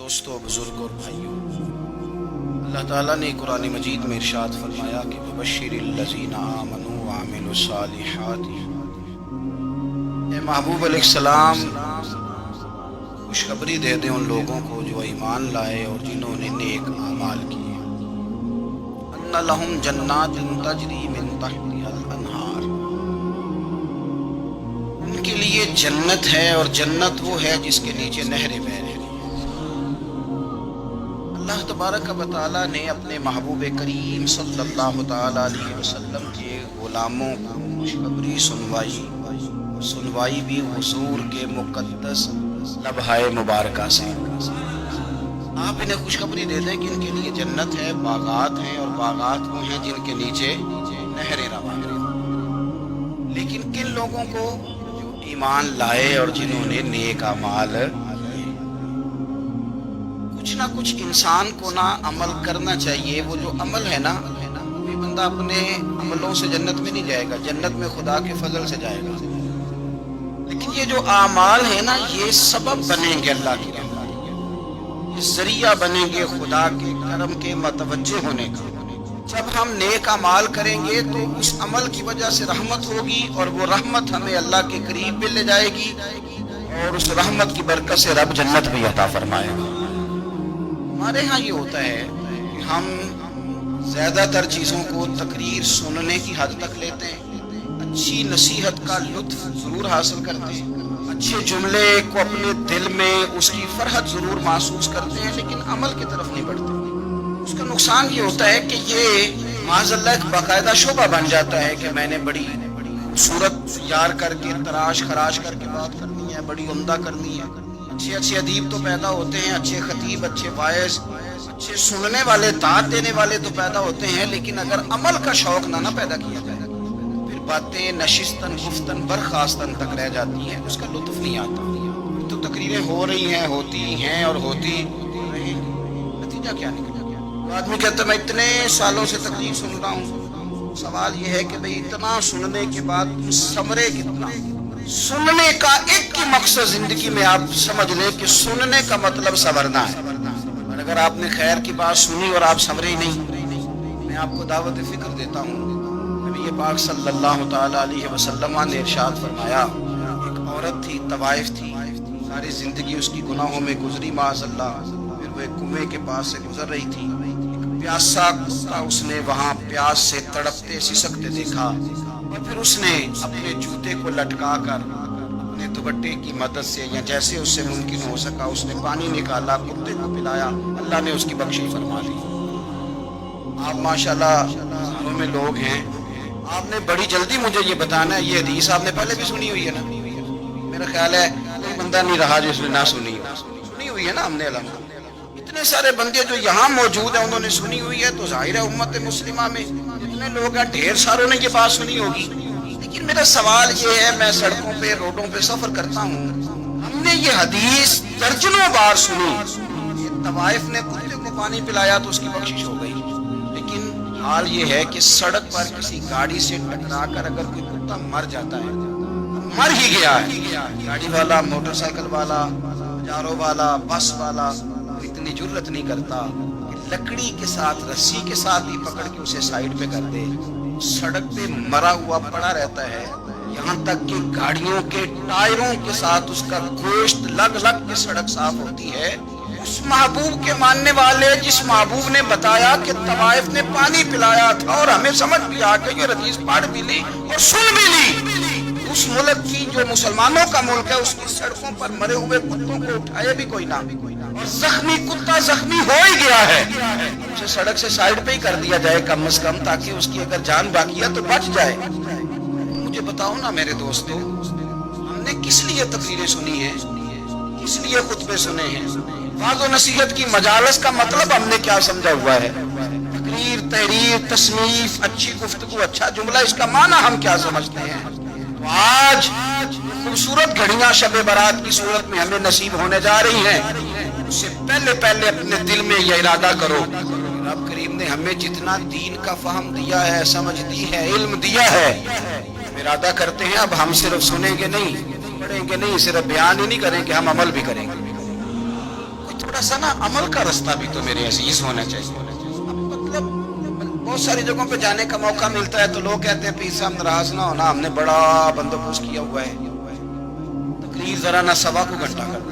دوستو، بزرگ اور بھائیوں، اللہ تعالیٰ نے قرآن مجید میں ارشاد فرمایا کہ وبشر الذین آمنوا وعملوا الصالحات، اے محبوب علیہ السلام خوشخبری دے دیں ان لوگوں کو جو ایمان لائے اور جنہوں نے نیک اعمال کیے، ان لہم جنات تجری من تحتها الانہار، ان کے لیے جنت ہے اور جنت وہ ہے جس کے نیچے نہریں بہ رہی ہیں۔ اللہ تبارک و تعالیٰ نے اپنے محبوب کریم صلی اللہ تعالیٰ علیہ وسلم کے غلاموں کو خوشخبری سنوائی بھی حضور کے مقدس لمحہ مبارکہ سے۔ آپ انہیں خوشخبری دے دیں کہ ان کے لیے جنت ہے، باغات ہیں، اور باغات وہ ہیں جن کے نیچے نہریں رواں ہیں۔ لیکن کن لوگوں کو؟ جو ایمان لائے اور جنہوں نے نیک اعمال، کچھ نہ کچھ انسان کو نہ عمل کرنا چاہیے۔ وہ جو عمل ہے نا، کوئی بندہ اپنے عملوں سے جنت میں نہیں جائے گا، جنت میں خدا کے فضل سے جائے گا۔ لیکن یہ جو اعمال ہے نا، یہ سبب بنیں گے اللہ کی رحمت کے، یہ ذریعہ بنیں گے خدا کے کرم کے متوجہ ہونے کا۔ جب ہم نیک اعمال کریں گے تو اس عمل کی وجہ سے رحمت ہوگی، اور وہ رحمت ہمیں اللہ کے قریب بھی لے جائے گی، اور اس رحمت کی برکت سے رب جنت بھی عطا فرمائے گا۔ ہمارے ہاں یہ ہوتا ہے کہ ہم زیادہ تر چیزوں کو تقریر سننے کی حد تک لیتے ہیں، اچھی نصیحت کا لطف ضرور حاصل کرتے ہیں، اچھے جملے کو اپنے دل میں اس کی فرحت ضرور محسوس کرتے ہیں، لیکن عمل کی طرف نہیں بڑھتے۔ اس کا نقصان یہ ہوتا ہے کہ یہ معاذ اللہ ایک باقاعدہ شعبہ بن جاتا ہے کہ میں نے بڑی خوبصورت تیار کر کے تراش خراش کر کے بات کرنی ہے، بڑی عمدہ کرنی ہے۔ اچھے ادیب تو پیدا ہوتے ہیں، اچھے خطیب، اچھے واعظ، اچھے سننے والے، دعوت دینے والے تو پیدا ہوتے ہیں، لیکن اگر عمل کا شوق نہ پیدا کیا جائے پھر باتیں نشستن گفتن برخاستن تک رہ جاتی ہیں، اس کا لطف نہیں آتا۔ تو تقریریں ہو رہی ہیں، ہوتی ہیں اور ہوتی رہیں گی، نتیجہ کیا نکلے گا؟ آدمی کہتا ہے میں اتنے سالوں سے تقریر سن رہا ہوں۔ سوال یہ ہے کہ بھئی اتنا سننے کے بعد ثمرے کتنا؟ سننے کا ایک ہی مقصد زندگی میں آپ سمجھ لیں کہ سننے کا مطلب سنورنا ہے، اور اگر آپ نے خیر کی بات سنی اور آپ سنورے ہی نہیں، میں آپ کو دعوت فکر دیتا ہوں۔ نبی پاک صلی اللہ تعالیٰ علیہ وسلم نے ارشاد فرمایا، ایک عورت تھی، طوائف تھی، ساری زندگی اس کی گناہوں میں گزری معاذ اللہ، پھر وہ ایک کنویں کے پاس سے گزر رہی تھی، ایک پیاسا کتا اس نے وہاں پیاس سے تڑپتے سسکتے دیکھا، اور پھر اس نے اپنے جوتے کو لٹکا کر اپنے دوپٹے کی مدد سے یا جیسے اس سے ممکن ہو سکا اس نے پانی نکالا، کتے کو پلایا، اللہ نے اس کی بخشش فرما دی۔ آپ ماشاءاللہ گھروں میں لوگ ہیں، آپ نے بڑی جلدی مجھے یہ بتانا ہے، یہ حدیث آپ نے پہلے بھی سنی ہوئی ہے نا؟ میرا خیال ہے کوئی بندہ نہیں رہا جس نے نہ سنی ہوئی ہے نا؟ ہم نے الحمدللہ اتنے سارے بندے جو یہاں موجود ہیں انہوں نے سنی ہوئی ہے، تو ظاہر ہے امت مسلمہ میں جتنے لوگ ہیں ڈھیر ساروں نے یہ بات سنی ہوگی۔ لیکن میرا سوال یہ ہے، میں سڑکوں پہ روڈوں پہ سفر کرتا ہوں، ہم نے یہ حدیث درجنوں بار سنی، طوائف نے کتے کو پانی پلایا تو اس کی بخشش ہو گئی، لیکن حال یہ ہے کہ سڑک پر کسی گاڑی سے ٹکرا کر اگر کوئی کتا مر جاتا ہے، مر ہی گیا ہے، گاڑی والا، موٹر سائیکل والا، جارو والا، بس والا اتنی جرت نہیں کرتا کہ لکڑی کے ساتھ، رسی کے ساتھ ہی پکڑ کے اسے سائیڈ پہ کر دے۔ سڑک پہ مرا ہوا پڑا رہتا ہے، یہاں تک کہ گاڑیوں کے ٹائروں کے ساتھ اس کا گوشت لگ کے سڑک صاف ہوتی ہے۔ اس محبوب کے ماننے والے، جس محبوب نے بتایا کہ طوائف نے پانی پلایا تھا، اور ہمیں سمجھ بھی آ گئی، یہ حدیث پڑھ بھی لی اور سن بھی لی، اس ملک کی جو مسلمانوں کا ملک ہے، اس کی سڑکوں پر مرے ہوئے کتوں کو اٹھائے بھی کوئی نہ، اور زخمی کتا زخمی ہو ہی گیا ہے، اسے سڑک سے سائیڈ پہ ہی کر دیا جائے کم از کم، تاکہ اس کی اگر جان باقی ہے تو بچ جائے۔ مجھے بتاؤ نا میرے دوستو، ہم نے کس لیے تقریریں سنی ہیں، کس لیے خطبے سنے ہیں؟ وعظ و نصیحت کی مجالس کا مطلب ہم نے کیا سمجھا ہوا ہے؟ تقریر، تحریر، تصنیف، اچھی گفتگو، اچھا جملہ، اس کا معنی ہم کیا سمجھتے ہیں؟ تو آج خوبصورت گھڑیاں شب برات کی صورت میں ہمیں نصیب ہونے جا رہی ہیں، اس سے پہلے اپنے دل میں یہ ارادہ کرو، رب کریم نے ہمیں جتنا دین کا فہم دیا ہے، سمجھ دی ہے، علم دیا ہے، ہم ارادہ کرتے ہیں اب ہم صرف سنیں گے نہیں، پڑھیں گے نہیں، صرف بیان ہی نہیں کریں گے، ہم عمل بھی کریں گے۔ کوئی تھوڑا سا نا عمل کا رستہ بھی تو میرے عزیز ہونا چاہیے. اب مطلب بہت ساری جگہوں پہ جانے کا موقع ملتا ہے تو لوگ کہتے ہیں پیر صاحب ناراض نہ ہونا، ہم نے بڑا بندوبست کیا ہوا ہے، تقریر ذرا نہ سوا کو گھنٹہ کرنا.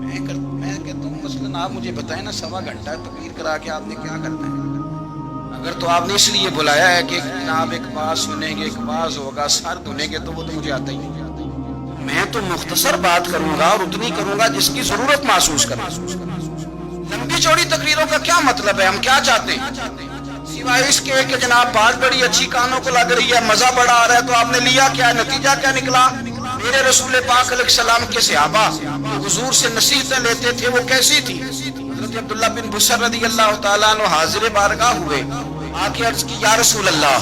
میں کہتا ہوں مثلاً آپ مجھے بتائیں نا، سوا گھنٹہ تقریر کرا کے آپ نے کیا کرنا ہے؟ اگر تو آپ نے اس لیے بلایا ہے کہ جناب ایک بات سنیں گے، ایک باز ہوگا، سر دھنیں گے، تو وہ تو مجھے آتا ہی نہیں. میں تو مختصر بات کروں گا اور اتنی کروں گا جس کی ضرورت محسوس کریں. لمبی چوڑی تقریروں کا کیا مطلب ہے؟ ہم کیا چاہتے ہیں سوائے اس کے کہ جناب بات بڑی اچھی کانوں کو لگ رہی ہے، مزہ بڑا آ رہا ہے، تو آپ نے لیا کیا؟ نتیجہ کیا نکلا؟ میرے رسول پاک علیہ السلام کے صحابہ حضور سے نصیحتیں لیتے تھے، وہ کیسی تھی؟ حضرت عبداللہ بن بصر رضی اللہ تعالیٰ عنہ حاضر بارگاہ ہوئے، آ کے عرض کی یا رسول اللہ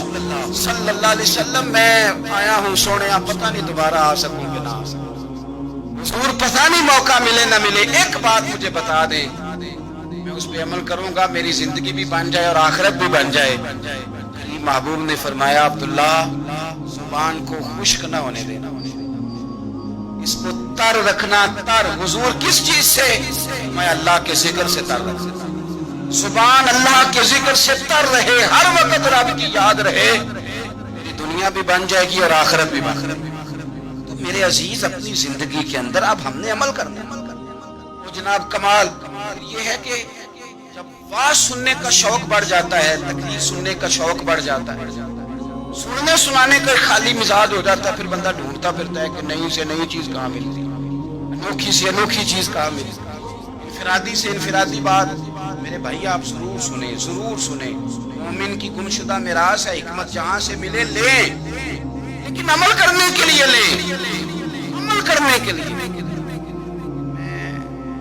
صلی اللہ علیہ وسلم، میں آیا ہوں سونے، آپ پتہ نہیں دوبارہ آ سکوں کہ نہ آ سکوں، حضور پتہ نہیں موقع ملے نہ ملے، ایک بات مجھے بتا دیں، میں اس پہ عمل کروں گا، میری زندگی بھی بن جائے اور آخرت بھی بن جائے. کریم محبوب نے فرمایا عبداللہ زبان کو خشک نہ ہونے دینا، اس کو تر رکھنا. تر حضور کس چیز سے؟ میں اللہ کے ذکر سے تر رکھتا. زبان اللہ کے ذکر سے تر رہے، ہر وقت رب کی یاد رہے، میری دنیا بھی بن جائے گی اور آخرت بھی بن جائے گی. تو میرے عزیز اپنی زندگی کے اندر اب ہم نے عمل کرنا ہے. وہ جناب کمال یہ ہے کہ جب واز سننے کا شوق بڑھ جاتا ہے، تقریر سننے کا شوق بڑھ جاتا ہے، سننے سنانے کا خالی مزاج ہو جاتا ہے، پھر بندہ ڈھونڈتا پھرتا ہے کہ نئی سے نئی چیز کہاں ملتی، انوکھی سے انوکھی چیز کہاں ملتی. انفرادی سے انفرادی بات میرے بھائی آپ ضرور سنیں، ضرور سنیں. مومن کی گمشدہ میراث ہے، حکمت جہاں سے ملے لیں، لیکن عمل کرنے کے لیے لیں، عمل کرنے کے لیے.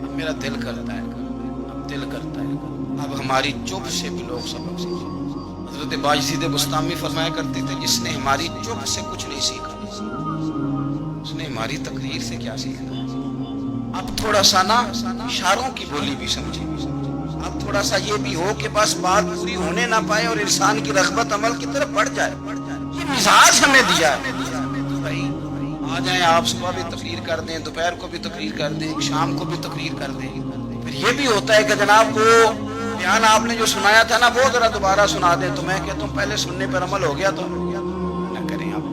اب میرا دل کرتا ہے، اب دل کرتا ہے اب ہماری چپ سے بھی لوگ سبق سیکھیں. حضرت باجزید بستامی فرمایا کرتے تھے جس نے ہماری چپ سے کچھ نہیں سیکھا اس نے ہماری تقریر سے کیا سیکھا. اب تھوڑا سا نا اشاروں کی بولی بھی سمجھے، اب تھوڑا سا یہ بھی ہو کہ بس بات پوری ہونے نہ پائے اور انسان کی رغبت عمل کی طرف بڑھ جائے. یہ مزاج ہمیں دیا ہے. بھائی آ جائیں آپ صبح بھی تقریر کر دیں، دوپہر کو بھی تقریر کر دیں، شام کو بھی تقریر کر دیں. پھر یہ بھی ہوتا ہے کہ جناب وہ بیان آپ نے جو سنایا تھا نا وہ ذرا دوبارہ سنا دیں. تو میں کہتا ہوں پہلے سننے پر عمل ہو گیا تو نہ کریں. آپ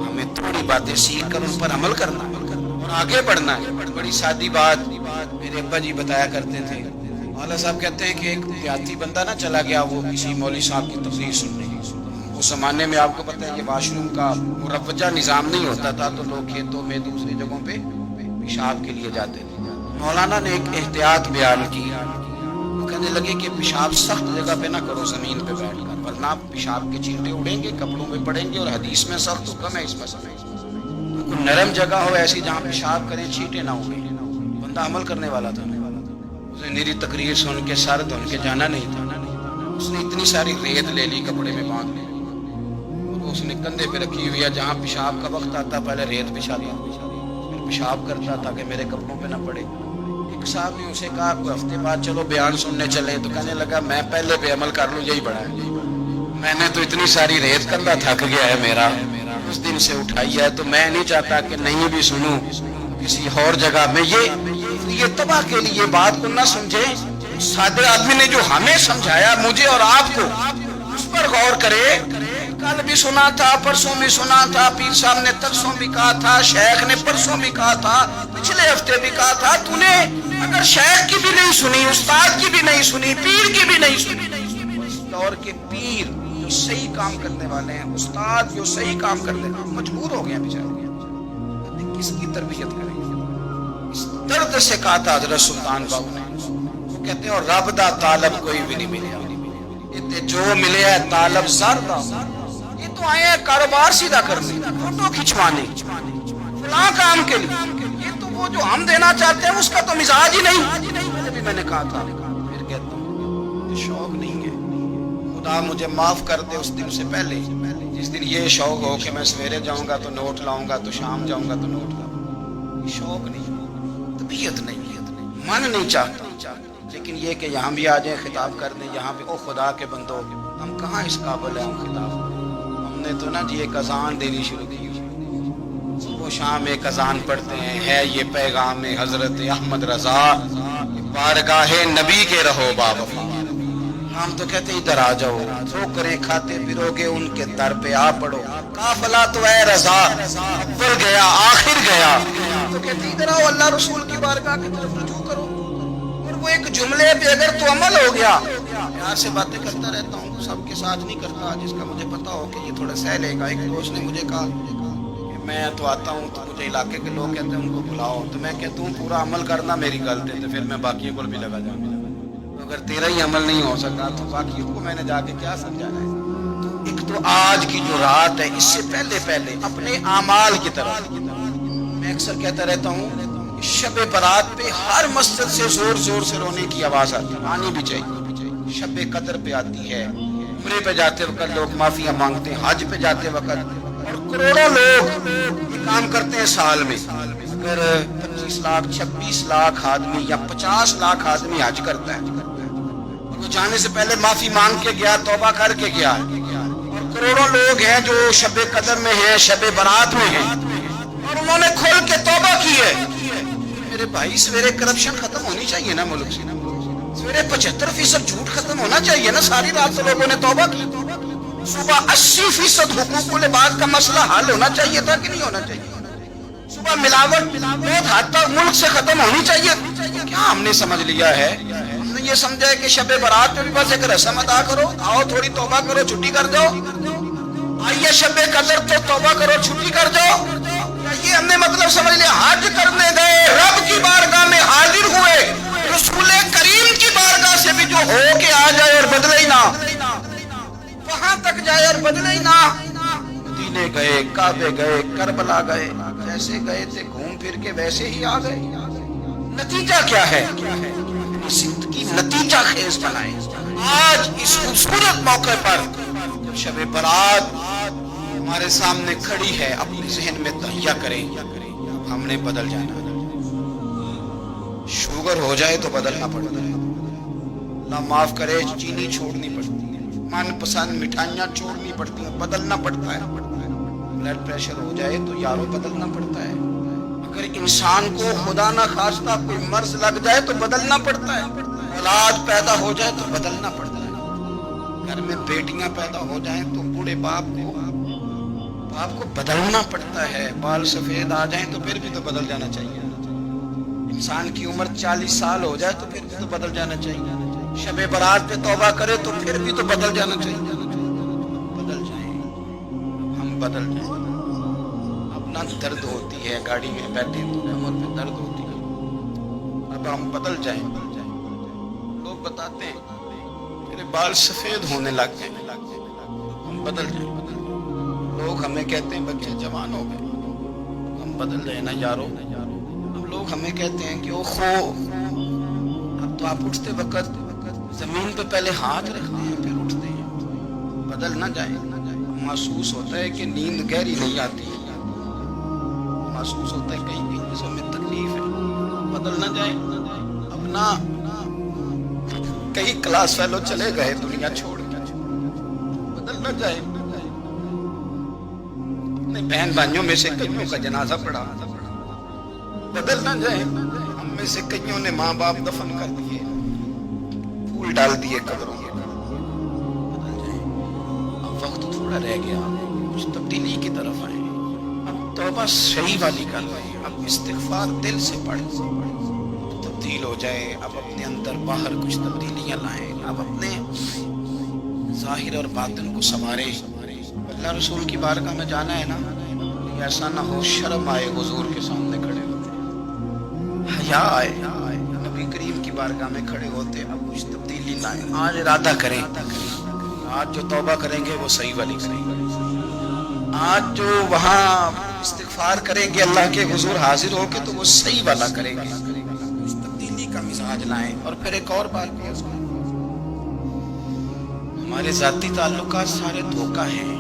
ہمیں تھوڑی باتیں سیکھ کر ان پر عمل کرنا اور آگے بڑھنا ہے. بڑی سادی بات میرے ابا جی بتایا کرتے تھے. والا صاحب کہتے ہیں کہ ایک دیہاتی بندہ نہ چلا گیا وہ کسی مولوی صاحب کی تقریر سننے. اس زمانے میں آپ کو پتہ ہے کہ واش روم کا مروجہ نظام نہیں ہوتا تھا، تو لوگ کھیتوں میں دوسری جگہوں پہ پیشاب کے لیے جاتے تھے. مولانا نے ایک احتیاط بیان کی، وہ کہنے لگے کہ پیشاب سخت جگہ پہ نہ کرو، زمین پہ بیٹھ کر، ورنہ پیشاب کے چینٹے اڑیں گے، کپڑوں میں پڑیں گے، اور حدیث میں سخت حکم ہے اس مسئلے. کوئی نرم جگہ ہو ایسی جہاں پیشاب کریں چینٹے نہ اڑیں. بندہ عمل کرنے والا تھا، اس نے میری تقریر سن کے سر دھن کے جانا نہیں تھا. اس نے اتنی ساری ریت لے لی، کپڑے میں باندھ لی، اور اس نے کندھے پہ رکھی ہوئی ہے. جہاں پیشاب کا وقت آتا پہلے ریت بچھا دیا، پھر پیشاب کرتا تاکہ میرے کپڑوں پہ نہ پڑے. ایک صاحب نے اسے کہا کوئی ہفتے بعد چلو بیان سننے چلے، تو کہنے لگا میں پہلے پہ عمل کر لوں، یہی بڑا ہے. میں نے تو اتنی ساری ریت، کندھا تھک گیا ہے میرا، اس دن سے اٹھائی ہے، تو میں نہیں چاہتا کہ نہیں بھی سنوں کسی اور جگہ میں. یہ تباہ کے لیے بات کو نہ سمجھے. سادے آدمی نے جو ہمیں سمجھایا مجھے اور آپ کو، اس پر غور کرے. کل بھی سنا تھا، پرسوں بھی سنا تھا، پیر صاحب نے ترسوں بھی کہا تھا، شیخ نے پرسوں بھی کہا تھا، پچھلے ہفتے بھی کہا تھا. تو نے اگر شیخ کی بھی نہیں سنی، استاد کی بھی نہیں سنی، پیر کی بھی نہیں سنی، اس دور کے پیر جو صحیح کام کرنے والے ہیں، استاد جو صحیح کام کرنے والے مجبور ہو گیا بیچارے. کس کی تربیت کریں گے؟ اس درد سے کہا تھا حضرت سلطان باہو نے. وہ کہتے ہیں اور رب دا طالب کوئی بھی نہیں ملیا، یہ جو ملے ہے طالب زر دا. یہ تو آئے ہیں کاروبار سیدھا کرنے، فوٹو کھچوانے، فلاں کام کے لیے. یہ تو وہ جو ہم دینا چاہتے ہیں اس کا تو مزاج ہی نہیں. میں نے کہا تھا، پھر کہتا ہوں شوق نہیں ہے. خدا مجھے معاف کر دے اس دن سے پہلے جس دن یہ شوق ہو کہ میں سویرے جاؤں گا تو نوٹ لاؤں گا، تو شام جاؤں گا تو نوٹ لاؤں گا. شوق نہیں، طبیعت نہیں، من نہیں چاہتا. لیکن یہ کہ یہاں بھی آ جائیں خطاب کر دیں، یہاں پہ او خدا کے بندو، ہم کہاں اس قابل ہیں ہم خطاب. ہم نے تو نا جی ایک اذان دینی شروع کی، صبح و شام ایک اذان پڑھتے ہیں، ہے یہ پیغام حضرت احمد رضا، بارگاہ نبی کے رہو بابا۔ ہم تو کہتے ہیں ادھر آ جاؤ، ٹھوکریں کھاتے پھرو گے ان کے در پہ آ پڑو، قافلہ تو اے رضا اول گیا آخر گیا، تو کہتے ہیں ادھر آؤ اللہ رسول کی بارگاہ کی طرف رجوع کرو۔ اور وہ ایک جملے پہ اگر تو عمل ہو گیا، پیار سے باتیں کرتا رہتا ہوں، سب کے ساتھ نہیں کرتا، جس کا مجھے پتا ہو کہ یہ تھوڑا سہ لے گا۔ ایک دوست نے مجھے کہا کہ میں تو آتا ہوں تو مجھے علاقے کے لوگ کہتے ہیں ان کو بلاؤ، تو میں کہتا ہوں پورا عمل کرنا میری غلط ہے، تو پھر میں باقیوں کو بھی لگا جاؤں گا۔ اگر تیرا ہی عمل نہیں ہو سکا تو باقیوں کو میں نے جا کے کیا سمجھانا ہے؟ تو ایک تو آج کی جو رات ہے، اس سے پہلے اپنے اعمال کی طرف میں اکثر کہتا رہتا ہوں، شب برات پہ ہر مسجد سے زور سے رونے کی آواز آنی بھی چاہیے۔ شب قدر پہ آتی ہے، عمرے پہ جاتے وقت لوگ معافیاں مانگتے ہیں، حج پہ جاتے وقت، اور کروڑوں لوگ یہ کام کرتے ہیں سال میں۔ اگر 25 لاکھ 26 لاکھ آدمی یا 50 لاکھ آدمی حج کرتا ہے، وہ جانے سے پہلے معافی مانگ کے گیا، توبہ کر کے گیا، اور کروڑوں لوگ ہیں جو شب قدر میں ہیں، شب برات میں ہیں، اور انہوں نے کھل کے توبہ کی ہے۔ میرے بھائی سویرے کرپشن ختم ہونی چاہیے نا ملک سے، سویرے 75% جھوٹ ختم ہونا چاہیے نا، ساری رات تو لوگوں نے توبہ کی، صبح 80% حقوق العباد کا مسئلہ حل ہونا چاہیے تھا کہ نہیں ہونا چاہیے؟ صبح ملاوٹ بہت حد تک ملک سے ختم ہونی چاہیے۔ کیا ہم نے سمجھ لیا ہے؟ ہم نے یہ سمجھا ہے کہ شب برات میں بھی بس ایک رسم ادا کرو، آؤ تھوڑی توبہ کرو چھٹی کر دو، آئیے شب قدر تو توبہ کرو چھٹی کر دو۔ یہ ہم نے مطلب سمجھ لیا؟ حج کرنے گئے، رب کی بارگاہ میں حاضر ہوئے، رسول کریم کی بارگاہ سے بھی جو ہو کے آ جائے اور بدلے ہی نہ، وہاں تک جائے اور بدلے ہی نہ۔ مدینے گئے، کعبے گئے، کربلا گئے، جیسے گئے تھے گھوم پھر کے ویسے ہی آ گئے۔ نتیجہ کیا ہے؟ زندگی نتیجہ خیز بنائے۔ آج اس خوبصورت موقع پر جب شب برات ہمارے سامنے کھڑی ہے، اپنے ذہن میں تہیہ کریں، ہم نے بدل جانا۔ شوگر ہو جائے تو بدلنا پڑتا ہے، اللہ معاف کرے، چینی چھوڑنی پڑتی ہے، من پسند مٹھائیاں چھوڑنی پڑتی ہیں، بدلنا پڑتا ہے۔ بلڈ پریشر ہو جائے تو یارو بدلنا پڑتا ہے۔ اگر انسان کو خدا نہ خواستہ کوئی مرض لگ جائے تو بدلنا پڑتا ہے۔ اولاد پیدا ہو جائے تو بدلنا پڑتا ہے۔ گھر میں بیٹیاں پیدا ہو جائیں تو بوڑھے باپ کو بدلنا پڑتا ہے۔ بال سفید آ جائیں تو پھر بھی تو بدل جانا چاہیے۔ انسان کی عمر 40 سال ہو جائے تو پھر بھی تو بدل جانا چاہیے۔ شب برات پہ توبہ کرے تو پھر بھی تو بدل جانا چاہیے۔ بدل جائیں، ہم بدل جائیں۔ اپنا درد ہوتی ہے، گاڑی میں بیٹھے تو کمر پہ درد ہوتی ہے، اب ہم بدل جائیں۔ لوگ بتاتے ہیں میرے بال سفید ہونے لگ گئے، ہم بدل جائیں۔ لوگ ہمیں کہتے ہیں بچے جوان ہو گئے، ہم بدل جائیں نا یارو۔ اب لوگ ہمیں کہتے ہیں کہ اوخو اب تو آپ اٹھتے وقت زمین پہ پہلے ہاتھ رکھتے ہیں پھر اٹھتے ہیں، بدل نہ جائیں۔ محسوس ہوتا ہے کہ نیند گہری نہیں آتی، محسوس ہوتا ہے کہیں جسم میں تکلیف ہے، بدل نہ جائیں۔ اپنا کئی کلاس فیلو چلے گئے دنیا چھوڑ کے، بدل نہ جائیں۔ اپنے بہن بھائیوں میں سے کئیوں کا جنازہ پڑا، بدل نہ جائیں۔ ہم میں سے کئیوں نے ماں باپ دفن کر دیے، پھول ڈال دیے قبروں میں، بدل جائیں۔ اب وقت تھوڑا رہ گیا، کچھ تبدیلی کی طرف آئیں۔ اب توبہ صحیح والی کر رہے ہیں، اب استغفار دل سے پڑھیں، تبدیل ہو جائیں۔ اب اپنے اندر باہر کچھ تبدیلیاں لائیں، اب اپنے ظاہر اور باطن کو سنواریں۔ اللہ رسول کی بارگاہ میں جانا ہے نا، ایسا نہ ہو شرم آئے حضور کے سامنے کھڑے ہوتے، حیا آئے نبی کریم کی بارگاہ میں کھڑے ہوتے۔ اب کچھ تبدیلی لائیں، آج ارادہ کریں، آج جو توبہ کریں گے وہ صحیح والی کریں گے، آج جو وہاں استغفار کریں گے اللہ کے حضور حاضر ہو کے تو وہ صحیح والا کریں گے۔ کچھ تبدیلی کا مزاج لائیں۔ اور پھر ایک اور بات بھی ہے، ہمارے ذاتی تعلقات سارے دھوکہ ہیں،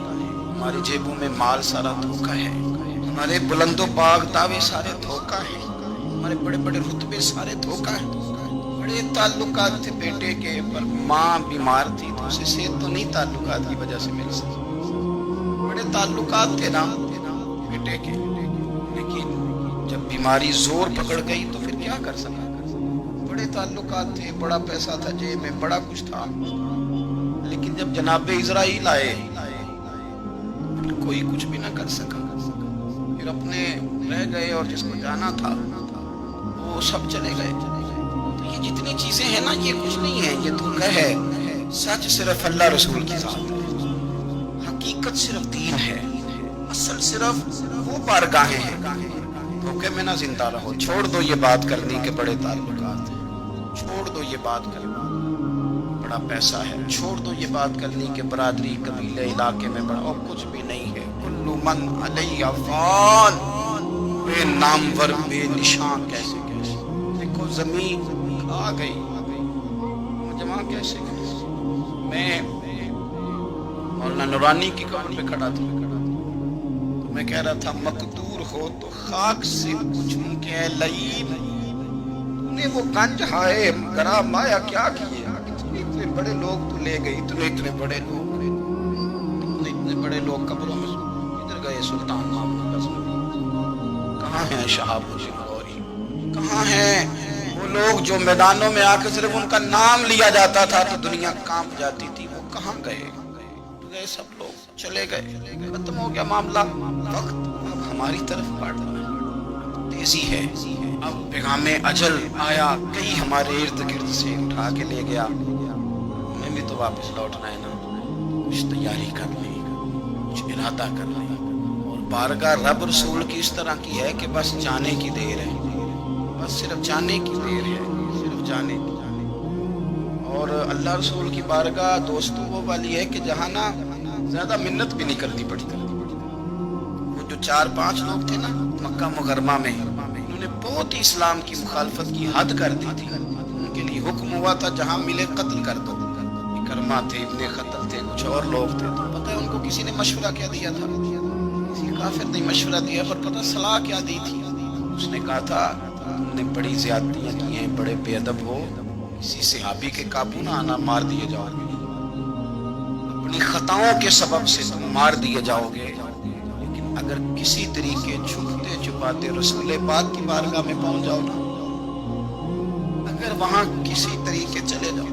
ہماری جیبوں میں مال سارا دھوکہ ہے، ہمارے بلند و پاک دعوے سارے دھوکہ ہیں، ہمارے بڑے بڑے رتبے سارے دھوکہ ہیں۔ بڑے تعلقات تھے بیٹے کے، پر ماں بیمار تھی تو اسے صحت تو نہیں تعلقات کی وجہ سے مل سکی۔ بڑے تعلقات تھے نا بیٹے کے، جب بیماری زور پکڑ گئی تو پھر کیا کر سکا؟ بڑے تعلقات تھے، بڑا پیسہ تھا جیب میں، بڑا کچھ تھا، لیکن جب جناب اسرائیل آئے کوئی کچھ بھی نہ کر سکا۔ پھر اپنے رہ گئے اور جس کو جانا تھا وہ سب چلے گئے۔ تو یہ جتنی چیزیں ہیں نا، یہ کچھ نہیں ہے، یہ دھوکہ ہے۔ سچ صرف اللہ رسول کی ذات ہے، حقیقت صرف دین ہے، اصل صرف وہ بارگاہیں ہیں۔ دھوکے میں نہ زندہ رہو، چھوڑ دو یہ بات کرنی کہ بڑے تعلقات ہیں، چھوڑ دو یہ بات کرنی بڑا پیسہ ہے، چھوڑ دو یہ بات کرنی کہ برادری قبیلے علاقے میں بڑا، اور کچھ بھی نہیں ہے۔ کل من علیہ فان، بے نامور بے نشان کیسے دیکھو زمین آ گئی، جمع کیسے گئی۔ میں مولانا نورانی کی قبر پہ کھڑا تھا، تو میں کہہ رہا تھا مقدور ہو تو خاک سے پوچھوں کہ اے لعین، تو نے وہ گنج ہائے گرا مایا کیا کیے؟ اتنے بڑے لوگ تو لے گئی، اتنے بڑے لوگ، اتنے بڑے لوگ قبروں میں ادھر گئے۔ سلطان محمود غزنوی کہاں ہیں؟ شہاب الدین غوری کہاں ہیں؟ وہ لوگ جو میدانوں میں آ کے صرف ان کا نام لیا جاتا تھا تو دنیا کانپ جاتی تھی، وہ کہاں گئے؟ سب لوگ چلے گئے، ختم ہو گیا معاملہ۔ وقت اب ہماری طرف بڑھ رہا ہے، تیزی ہے، اب پیغام اجل آیا، کئی ہمارے ارد گرد سے اٹھا کے لے گیا۔ ہمیں بھی تو واپس لوٹنا ہے نا، کچھ تیاری کر لیں، کچھ ارادہ کر لیں، اور بارگاہ رب رسول کی اس طرح کی ہے کہ بس جانے کی دیر ہے، بس صرف جانے کی دیر ہے، صرف جانے کی۔ اور اللہ رسول کی بارگاہ دوستوں وہ والی ہے کہ جہاں نا زیادہ منت بھی نہیں کرنی پڑتی۔ وہ جو 4-5 لوگ تھے نا مکہ مکرمہ میں، انہوں نے بہت ہی اسلام کی مخالفت کی حد کر دی تھی، ان کے لیے حکم ہوا تھا جہاں ملے قتل کر دو۔ اکرمہ تھے، ابن خطل تھے، کچھ اور لوگ تھے۔ تو پتہ ہے ان کو کسی نے مشورہ کیا دیا تھا؟ کسی کافر نے مشورہ دیا، پر پتہ صلاح کیا دی تھی؟ اس نے کہا تھا تم نے بڑی زیادتیاں کی ہیں، بڑے بے ادب ہو، کسی صحابی کے قابو نہ آنا، مار دیے جاؤ گے، اپنی خطاؤں کے سبب سے تم مار دیے جاؤ گے، لیکن اگر کسی طریقے چھپتے چھپاتے رسول پاک کی بارگاہ میں پہنچ جاؤ نا، اگر وہاں کسی طریقے چلے جاؤ۔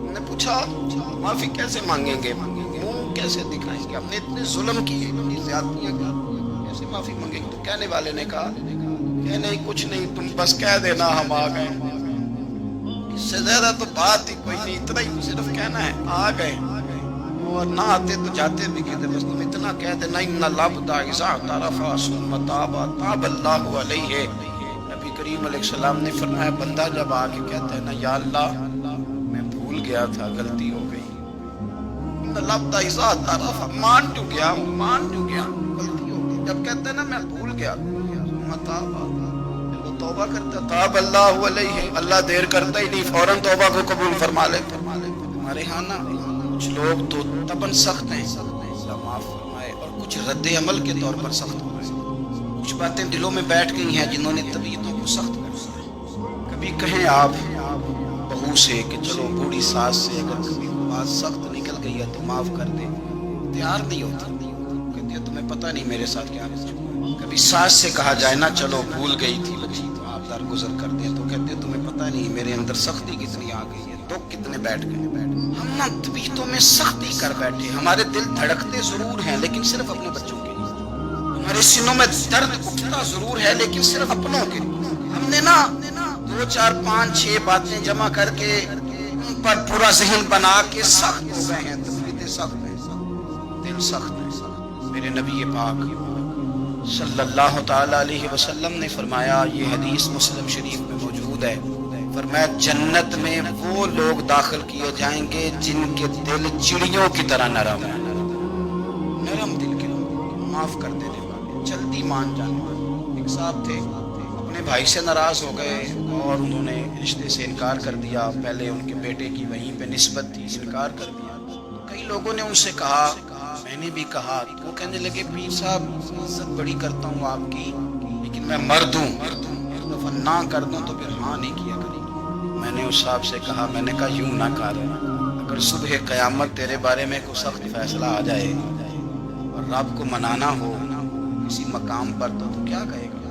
میں نے پوچھا معافی کیسے مانگیں گے، منہ کیسے دکھائیں گے، ہم نے اتنے ظلم کیے، اتنی زیادتیاں کی، کیسے معافی مانگیں گے؟ تو کہنے والے نے کہا کہ نہیں کچھ نہیں، تم بس کہہ دینا ہم آ گئے، اس سے زیادہ تو بات ہی کوئی نہیں، اتنا ہی صرف کہنا ہے آ گئے، اور نہ آتے تو جاتے بھی کہتے، بس تم اتنا کہہ دینا ان العبد اذا اعترف ثم تاب تاب اللہ علیہ۔ نبی کریم علیہ السلام نے فرمایا بندہ جب آ کے کہتا ہے نا یا اللہ میں بھول گیا تھا، غلطی ہو گئی، ان العبد اذا اعترف، مان جو گیا غلطی ہو گئی، جب کہتا ہے نا میں بھول گیا ثم تاب، توبہ کرتا تاب اللہ علیہ، اللہ دیر کرتا ہی نہیں، فوراً توبہ کو قبول فرما لیتا۔ ہمارے ہاں نا کچھ لوگ تو تباً سخت ہیں، اللہ معاف فرمائے، اور کچھ رد عمل کے طور پر سخت ہوئے، کچھ باتیں دلوں میں بیٹھ گئی ہیں جنہوں نے طبیعتوں کو سخت کر دیا۔ کبھی کہیں آپ بہو سے کہ چلو بوڑھی ساس سے اگر کبھی بات سخت نکل گئی ہے تو معاف کر دے، تیار نہیں ہوتی، کہتی ہے تمہیں پتہ نہیں میرے ساتھ کیا ہے۔ کبھی ساس سے کہا جائے نا چلو بھول گئی تھی بچی تو آپ درگزر کر دیں، تو کہتے تمہیں پتہ نہیں میرے اندر سختی کتنی آ گئی ہے، دکھ کتنے بیٹھ گئے۔ ہم نا طبیعتوں میں سختی کر بیٹھے، ہمارے دل دھڑکتے ضرور ہیں لیکن صرف اپنے بچوں کے لیے، ہمارے سینوں میں درد اٹھتا ضرور ہے لیکن صرف اپنوں کے لیے۔ ہم نے نا 2 4 5 6 باتیں جمع کر کے ان پر پورا ذہن بنا کے سخت ہو گئے ہیں، طبیعتیں سخت ہیں، دل سخت ہیں۔ میرے نبی پاک صلی اللہ تعالی علیہ وسلم نے فرمایا، یہ حدیث مسلم شریف میں موجود ہے، فرمایا جنت میں وہ لوگ داخل کیے جائیں گے جن کے دل چڑیوں کی طرح نرم ہیں، نرم دل کے لوگ، معاف کر دینے والے، جلدی مان جانے والے۔ ایک صاحب تھے اپنے بھائی سے ناراض ہو گئے اور انہوں نے رشتے سے انکار کر دیا، پہلے ان کے بیٹے کی وہیں پہ نسبت تھی، انکار کر دیا۔ کئی لوگوں نے ان سے کہا، میں نے بھی کہا، وہ کہنے لگے پیر صاحب عزت بڑی کرتا ہوں آپ کی لیکن میں مرد ہوں، ایک دفعہ نہ کر دوں تو پھر ہاں نہیں کیا کرے گی۔ میں نے اس صاحب سے کہا، میں نے کہا یوں نہ کر، اگر صبح قیامت تیرے بارے میں کوئی سخت فیصلہ آ جائے اور رب کو منانا ہو کسی مقام پر تو کیا کہے گا؟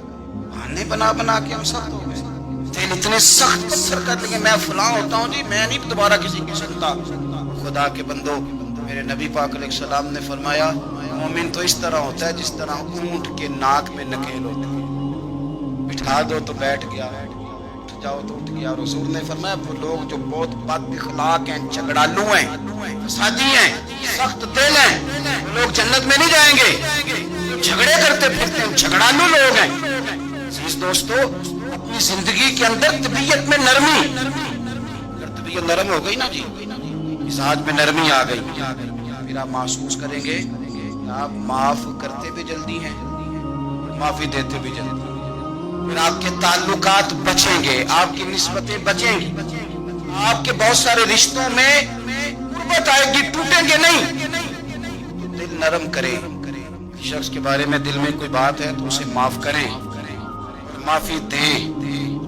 بہانے بنا بنا کے ہم سخت ہو گئے، دل اتنے سخت پتھر کر لیں میں فلاں ہوتا ہوں جی، میں نہیں دوبارہ کسی کی سنتا۔ خدا کے بندو، میرے نبی پاک علیہ السلام نے فرمایا مومن تو اس طرح ہوتا ہے جس طرح اونٹ کے ناک میں نکیل ہوتی ہے، بٹھا دو تو بیٹھ گیا، اٹھ جاؤ تو اٹھ گیا۔ اور حضور نے فرمایا وہ لوگ جو بہت بد اخلاق ہیں، جھگڑالو ہیں، فسادی ہیں، سخت دل ہیں، وہ لوگ جنت میں نہیں جائیں گے، جھگڑے کرتے پھرتے ہیں، جھگڑالو لوگ ہیں۔ عزیز دوستو، اپنی زندگی کے اندر طبیعت میں نرمی، اگر طبیعت نرم ہو گئی نا جی، مزاج میں نرمی آ گئی، پھر آپ محسوس کریں گے کہ آپ معاف کرتے بھی جلدی ہیں، معافی دیتے بھی جلدی ہیں، پھر آپ کے تعلقات بچیں گے، آپ کی نسبتیں بچیں گی، آپ کے بہت سارے رشتوں میں قربت آئے گی، ٹوٹیں گے نہیں۔ تو دل نرم کریں، شخص کے بارے میں دل میں کوئی بات ہے تو اسے معاف کریں، معافی دیں۔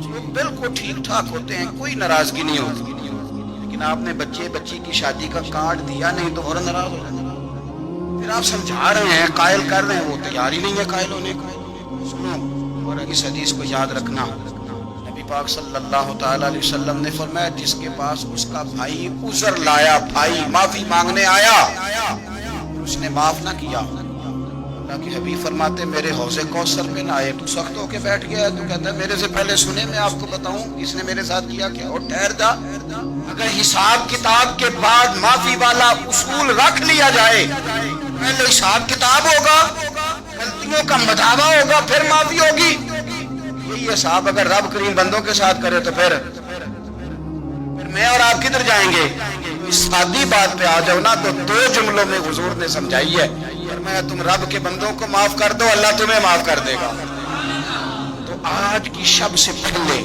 لوگ بالکل ٹھیک ٹھاک ہوتے ہیں، کوئی ناراضگی نہیں ہوتی، لیکن آپ نے بچی کی شادی کا کارڈ دیا نہیں تو اور ناراض ہو جاتا، پھر آپ سمجھا رہے ہیں، قائل کر رہے ہیں، وہ تیار ہی نہیں ہے قائل ہونے کو۔ سنو، اور اس حدیث کو یاد رکھنا، نبی پاک صلی اللہ تعالی علیہ وسلم نے فرمایا جس کے پاس اس کا بھائی عذر لایا، بھائی معافی مانگنے آیا، اس نے معاف نہ کیا، اللہ کے حبیب فرماتے میرے حوض کوثر میں نہ آئے، تو سخت ہو کے بیٹھ گیا ہے، تو کہتا ہے میرے سے پہلے سنے، میں آپ کو بتاؤں اس نے میرے ساتھ کیا کیا، اور ٹھہر جا، اگر حساب کتاب کے بعد معافی والا اصول رکھ لیا جائے، پہلے حساب کتاب ہوگا، غلطیوں کا مداوع ہوگا، پھر معافی ہوگی۔ یہی حساب اگر رب کریم بندوں کے ساتھ کرے تو پھر میں اور آپ کدھر جائیں گے؟ اس سادی بات پہ آ جاؤ نا تو دو جملوں میں حضور نے سمجھائی ہے، فرمایا تم رب کے بندوں کو معاف کر دو، اللہ تمہیں معاف کر دے گا۔ تو آج کی شب سے پہلے،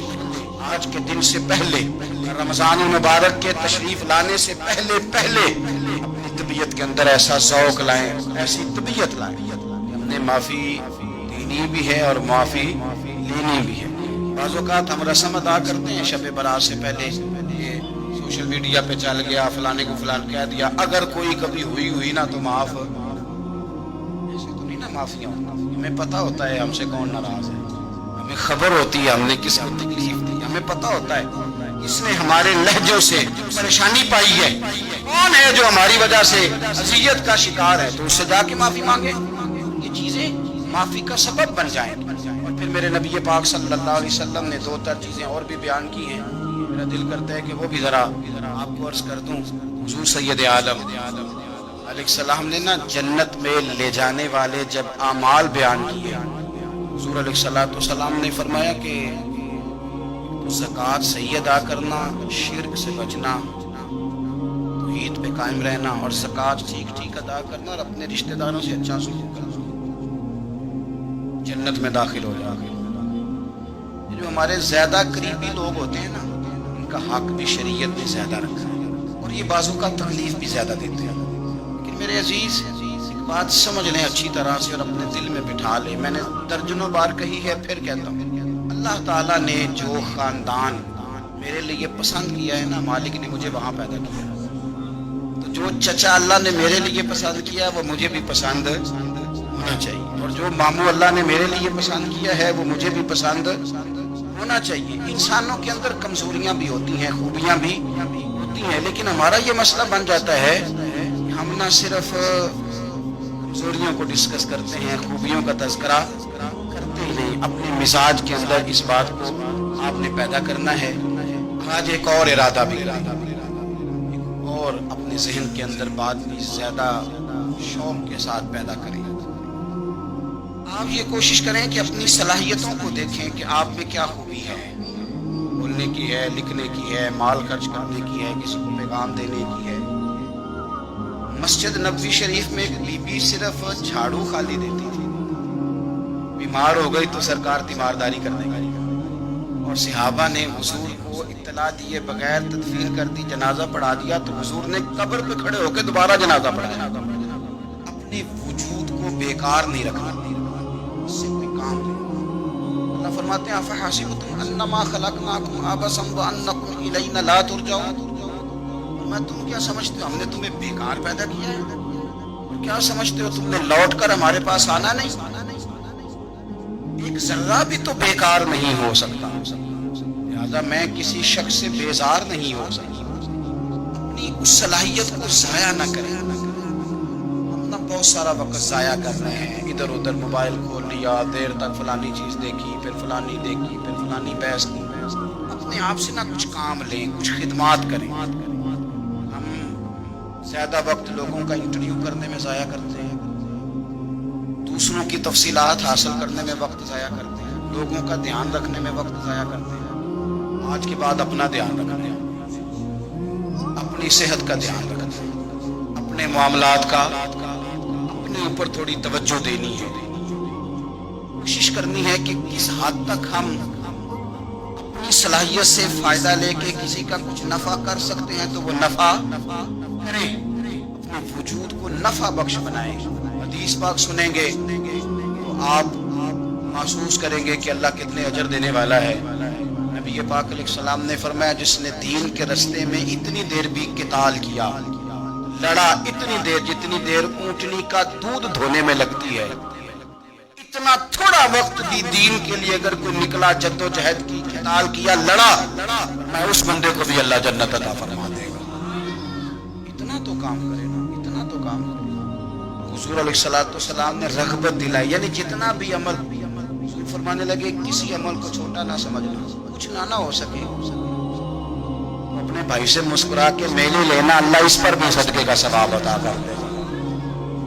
آج کے دن سے پہلے، رمضان المبارک کے تشریف لانے سے پہلے اپنی طبیعت کے اندر ایسا ذوق لائیں، ایسی طبیعت لائیں، ہم نے معافی دینی بھی ہے اور معافی لینی بھی ہے۔ بعض اوقات ہم رسم ادا کرتے ہیں شب برات سے پہلے، یہ سوشل میڈیا پہ چل گیا، فلانے کو فلان کہہ دیا، اگر کوئی کبھی ہوئی نا تو معاف، ایسے تو نہیں نا معافیاں، ہمیں پتہ ہوتا ہے ہم سے کون ناراض ہے، ہمیں خبر ہوتی ہے ہم نے کس کو تکلیف دی، ہمیں پتہ ہوتا ہے کس نے ہمارے لہجوں سے پریشانی پائی ہے، کون ہے جو ہماری وجہ سے اذیت کا شکار ہے، تو اس سے جا کے معافی مانگے، یہ چیزیں معافی کا سبب بن جائیں۔ اور پھر میرے نبی پاک صلی اللہ علیہ وسلم نے دو چار چیزیں اور بھی بیان کی ہیں، میرا دل کرتا ہے کہ وہ بھی ذرا آپ کو عرض کر دوں۔ حضور سید عالم علیہ السلام نے نا جنت میں لے جانے والے جب اعمال بیان کیے، حضور علیہ السلام نے فرمایا کہ زکوٰۃ صحیح ادا کرنا، شرک سے بچنا، توحید پہ قائم رہنا، اور زکوٰۃ ٹھیک ادا کرنا، اور اپنے رشتہ داروں سے اچھا سلوک کرنا، جنت میں داخل ہو جائے۔ جو ہمارے زیادہ قریبی لوگ ہوتے ہیں نا، ان کا حق بھی شریعت نے زیادہ رکھا ہے، اور یہ بعضوں کا تکلیف بھی زیادہ دیتے ہیں۔ لیکن میرے عزیز، ایک بات سمجھ لیں اچھی طرح سے اور اپنے دل میں بٹھا لیں، میں نے درجنوں بار کہی ہے، پھر کہتا ہوں، اللہ تعالیٰ نے جو خاندان میرے لیے پسند کیا ہے نا، مالک نے مجھے وہاں پیدا کیا، تو جو چچا اللہ نے میرے لیے پسند کیا وہ مجھے بھی پسند ہونا چاہیے، اور جو ماموں اللہ نے میرے لیے پسند کیا ہے وہ مجھے بھی پسند ہونا چاہیے۔ انسانوں کے اندر کمزوریاں بھی ہوتی ہیں، خوبیاں بھی ہوتی ہیں، لیکن ہمارا یہ مسئلہ بن جاتا ہے کہ ہم نہ صرف کمزوریوں کو ڈسکس کرتے ہیں، خوبیوں کا تذکرہ کرتے ہی نہیں، اپنے مزاج کے اندر اس بات کو آپ نے پیدا کرنا ہے۔ آج ایک اور ارادہ بھی اور اپنے ذہن کے اندر بات بھی زیادہ شوق کے ساتھ پیدا کریں۔ آپ یہ کوشش کریں کہ اپنی صلاحیتوں کو دیکھیں کہ آپ میں کیا خوبی ہے، بولنے کی ہے، لکھنے کی ہے، مال خرچ کرنے کی ہے، کسی کو پیغام دینے کی ہے۔ مسجد نبوی شریف میں ایک بی بی صرف جھاڑو خالی دیتی تھی، بیمار ہو گئی تو سرکار تیمارداری کرنے گئی، اور صحابہ نے حضور کو اطلاع دیے بغیر تدفین کر دی، جنازہ پڑھا دیا، تو حضور نے قبر پہ کھڑے ہو کے دوبارہ جنازہ پڑھایا۔ اپنے وجود کو بیکار نہیں رکھنا، اس سے کوئی کام نہیں۔ اللہ فرماتے ہیں افحسبتم انما خلقناکم عبثا وانکم الینا لا ترجعون، میں تم کیا سمجھتے ہو ہم نے تمہیں بیکار پیدا کیا ہے، اور کیا سمجھتے ہو تم نے لوٹ کر ہمارے پاس آنا نہیں؟ ایک ذرہ بھی تو بیکار نہیں ہو سکتا، لہذا میں کسی شخص سے بیزار نہیں ہو سکتا۔ اپنی اس صلاحیت کو ضائع نہ کریں۔ ہم نا بہت سارا وقت ضائع کر رہے ہیں، ادھر ادھر موبائل کھول لیا، دیر تک فلانی چیز دیکھی، پھر فلانی دیکھی، پھر فلانی بحث کی۔ اپنے آپ سے نہ کچھ کام لیں، کچھ خدمات کریں۔ ہم زیادہ وقت لوگوں کا انٹرویو کرنے میں ضائع کرتے ہیں، دوسروں کی تفصیلات حاصل کرنے میں وقت ضائع کرتے ہیں، لوگوں کا دھیان رکھنے میں وقت ضائع کرتے ہیں۔ آج کے بعد اپنا دھیان رکھتے ہیں، اپنی صحت کا دھیان رکھتے ہیں، اپنے معاملات کا اپنے اوپر تھوڑی توجہ دینی ہے۔ کوشش کرنی ہے کہ کس حد تک ہم اپنی صلاحیت سے فائدہ لے کے کسی کا کچھ نفع کر سکتے ہیں تو وہ نفع کریں، اپنے وجود کو نفع بخش بنائیں۔ حدیث پاک سنیں گے تو آپ محسوس کریں گے کہ اللہ کتنے اجر دینے والا ہے۔ نبی پاک علیہ السلام نے فرمایا، جس نے دین کے رستے میں اتنی دیر بھی قتال کیا، لڑا، اتنی دیر جتنی دیر اونٹنی کا دودھ دھونے میں لگتی ہے، اتنا تھوڑا وقت بھی دین کے لیے اگر کوئی نکلا، جد و جہد کی، قتال کیا، لڑا، میں اس بندے کو بھی اللہ جنت عطا فرما دے گا۔ اتنا تو کام کرے نا، اتنا تو کام کرے۔ حضور علیہ السلام نے رغبت دلائی، یعنی جتنا بھی عمل، حضور فرمانے لگے کسی عمل کو چھوٹا نہ سمجھنا، کچھ نہ ہو سکے اپنے بھائی سے مسکرا کے میلے لینا، اللہ اس پر بھی صدقے کا ثواب عطا کر دے گا۔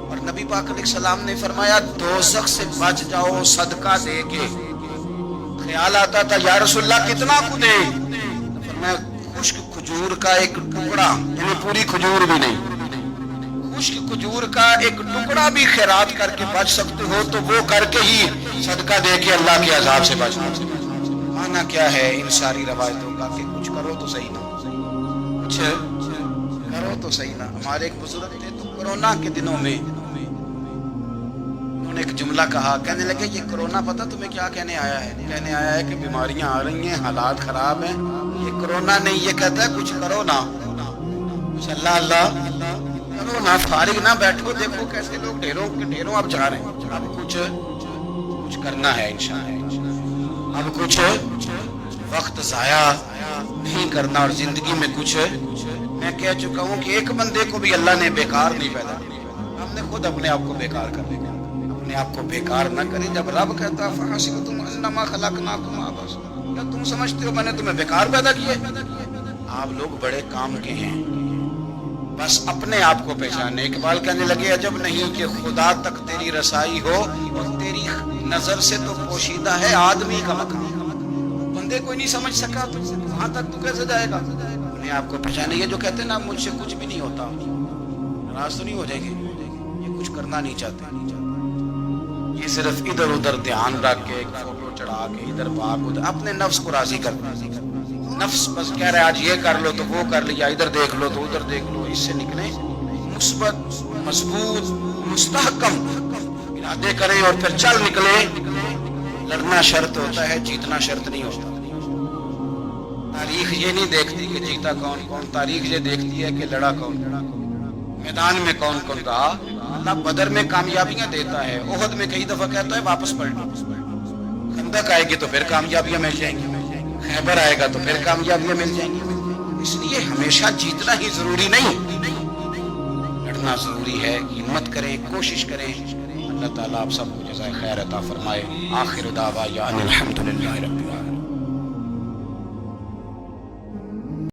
اور نبی پاک علیہ السلام نے فرمایا، دوزخ سے بچ جاؤ صدقہ دے کے۔ خیال آتا تھا یا رسول اللہ کتنا کو دے؟ فرمایا خشک کھجور کا ایک ٹکڑا، یعنی پوری کھجور بھی نہیں، خشک کھجور کا ایک ٹکڑا بھی خیرات کر کے بچ سکتے ہو تو وہ کر کے ہی صدقہ دے کے اللہ کے عذاب سے بچنا۔ مانا کیا ہے ان ساری روایتوں کا کہ کچھ کرو تو صحیح نہ، کچھ کرو تو صحیح نہ۔ ہمارے ایک بزرگ تھے تو کورونا کے دنوں میں انہوں نے ایک جملہ کہا، کہنے لگے یہ کورونا پتہ تمہیں کیا کہنے آیا ہے؟ کہنے آیا ہے کہ بیماریاں آ رہی ہیں، حالات خراب ہیں، یہ کورونا نہیں، یہ کہتا ہے کچھ کرو نا، اللہ اللہ کرو نا، فارغ نہ بیٹھو، دیکھو کیسے لوگ ڈھیروں کے ڈھیروں اب جا رہے ہیں۔ اب کچھ کرنا ہے انشاءاللہ، اب کچھ وقت ضائع نہیں کرنا، اور زندگی میں کچھ، میں کہہ چکا ہوں کہ ایک بندے کو بھی اللہ نے بیکار نہیں پیدا کیا، ہم نے خود اپنے آپ کو بیکار کر لیا۔ اپنے آپ کو بیکار نہ کریں۔ جب رب کہتا فحسبتم انما خلقناکم عبثا، کیا تم سمجھتے ہو میں نے تمہیں بیکار پیدا کیا؟ آپ لوگ بڑے کام کے ہیں، بس اپنے آپ کو پہچانے۔ اقبال کہنے لگے عجب نہیں کہ خدا تک تیری رسائی ہو اور تیری نظر سے تو پوشیدہ ہے آدمی کا مقام۔ بندے کوئی نہیں سمجھ سکا تو وہاں تک تو کیسے جائے گا؟ اپنے آپ کو پہچانے۔ یہ جو کہتے ہیں نا مجھ سے کچھ بھی نہیں ہوتا، ناراض تو نہیں ہو جائیں گے، یہ کچھ کرنا نہیں چاہتے، یہ صرف ادھر ادھر دھیان رکھ کے ایک فوٹو چڑھا کے ادھر بھاگ ادھر اپنے نفس کو راضی کرنا۔ نفس بس کہہ رہا ہے آج یہ کر لو تو وہ کر لیا، ادھر دیکھ لو تو ادھر دیکھ لو۔ اس سے نکلیں مثبت، مضبوط، مستحکم ارادے کریں اور پھر چل نکلیں۔ لڑنا شرط ہوتا ہے، جیتنا شرط نہیں ہوتا۔ تاریخ یہ نہیں دیکھتی کہ جیتا کون کون، تاریخ یہ دیکھتی ہے کہ لڑا کون، میدان میں کون کون رہا۔ اللہ بدر میں کامیابیاں دیتا ہے، احد میں کئی دفعہ کہتا ہے واپس پلٹو۔ خندق آئے گی تو پھر کامیابیاں مل جائیں گی، خیبر آئے گا تو پھر کامیابیاں مل جائیں گی۔ اس لیے ہمیشہ جیتنا ہی ضروری نہیں، لڑنا ضروری ہے۔ ہمت کریں، کوشش کریں۔ اللہ تعالیٰ آپ سب کو جزائے خیر عطا فرمائے۔ آخر دعوانا الحمدللہ رب